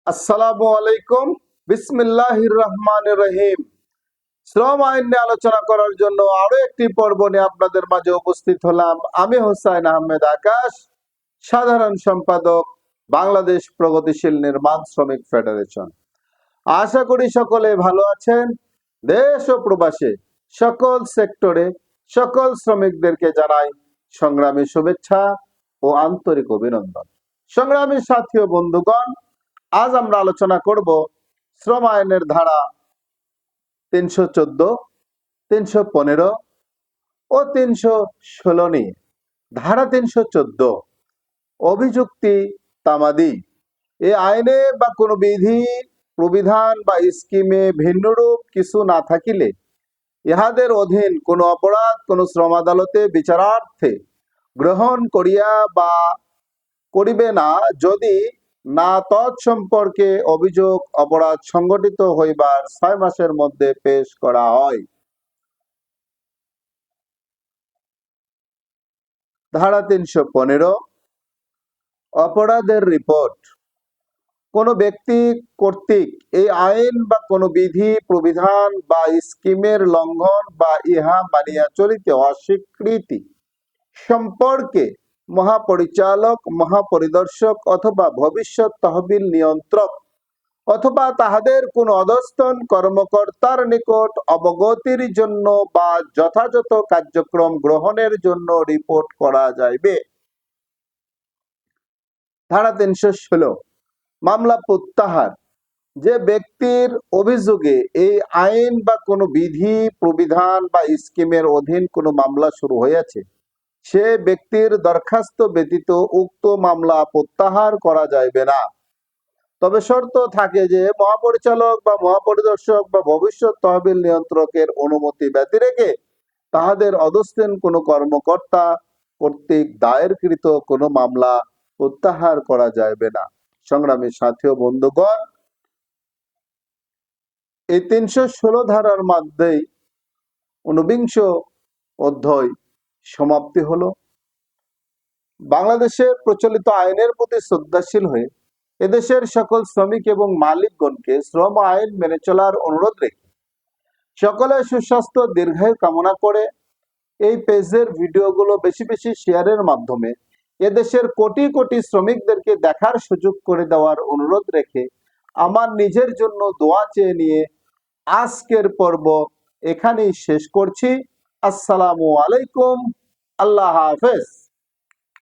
আসসালামু আলাইকুম। বিসমিল্লাহির রহমানির রহিম। শ্রম আইন নিয়ে আলোচনা করার জন্য আরো একটি পর্ব নিয়ে আপনাদের মাঝে উপস্থিত হলাম। আমি হোসাইন আহমেদ আকাশ, সাধারণ সম্পাদক, বাংলাদেশ প্রগতিশীল নির্মাণ শ্রমিক ফেডারেশন। আশা করি সকলে ভালো আছেন। দেশ ও প্রবাসে সকল সেক্টরে সকল শ্রমিকদেরকে জানাই সংগ্রামী শুভেচ্ছা ও আন্তরিক অভিনন্দন। সংগ্রামী সাথী ও বন্ধুগণ, আজ আমরা আলোচনা করব শ্রম আইনের ধারা 314, 315 ও 316 নিয়ে। ধারা 314 অভিযুক্তি তামাদি। এই আইনে বা কোনো বিধি, প্রবিধান বা স্কিমে ভিন্নরূপ কিছু না থাকিলে ইহাদের অধীন কোনো অপরাধ কোনো শ্রম আদালতে বিচারার্থে গ্রহণ করিয়া বা করিবে না, যদি না তৎসম্পর্কে অভিযোগ অপরাধ সংগঠিত হইবার 6 মাসের মধ্যে পেশ করা হয়। ধারা 315 অপরাধের রিপোর্ট। কোনো ব্যক্তি কর্তৃক এই আইন বা কোনো বিধি, প্রবিধান বা স্কিমের লঙ্ঘন বা ইহা মানিয়া চলিতে অস্বীকৃতি সম্পর্কে মহাপরিচালক, মহাপরিদর্শক অথবা ভবিষ্যৎ তহবিল নিয়ন্ত্রক অথবা তাহাদের কোন অধস্তন কর্মকর্তার নিকট অবগতির জন্য বা যথাযথ কার্যক্রম গ্রহণের জন্য রিপোর্ট করা যাইবে। ধারা 316 মামলা প্রত্যাহার। যে ব্যক্তির অভিযোগে এই আইন বা কোনো বিধি, প্রবিধান বা স্কিমের অধীন কোনো মামলা শুরু হয়েছে, সে ব্যক্তির দরখাস্ত ব্যতীত উক্ত মামলা প্রত্যাহার করা যাইবে না। তবে শর্ত থাকে যে মহাপরিচালক বা মহাপরিদর্শক বা ভবিষ্যৎ তহবিল নিয়ন্ত্রকের অনুমতি ব্যতি রেখে তাহাদের অধস্তন কোনো কর্মকর্তা কর্তৃক দায়েরকৃত কোনো মামলা প্রত্যাহার করা যাইবে না। সংগ্রামী সাথী ও বন্ধুগণ, এই 316 ধারার মধ্যেই 49 অধ্যায় সমাপ্তি হলো। বাংলাদেশের প্রচলিত আইনের প্রতি শ্রদ্ধাশীল হয়ে এদেশের সকল শ্রমিক এবং মালিকগণকে শ্রম আইন মেনে চলার অনুরোধ রেখে সকলের সুস্বাস্থ্য দীর্ঘায়ু কামনা করে এই পেজের ভিডিওগুলো বেশি বেশি শেয়ারের মাধ্যমে এদেশের কোটি কোটি শ্রমিকদেরকে দেখার সুযোগ করে দেওয়ার অনুরোধ রেখে আমার নিজের জন্য দোয়া চেয়ে নিয়ে আজকের পর্ব এখানেই শেষ করছি। আসসালামু আলাইকুম। আল্লাহ হাফেজ।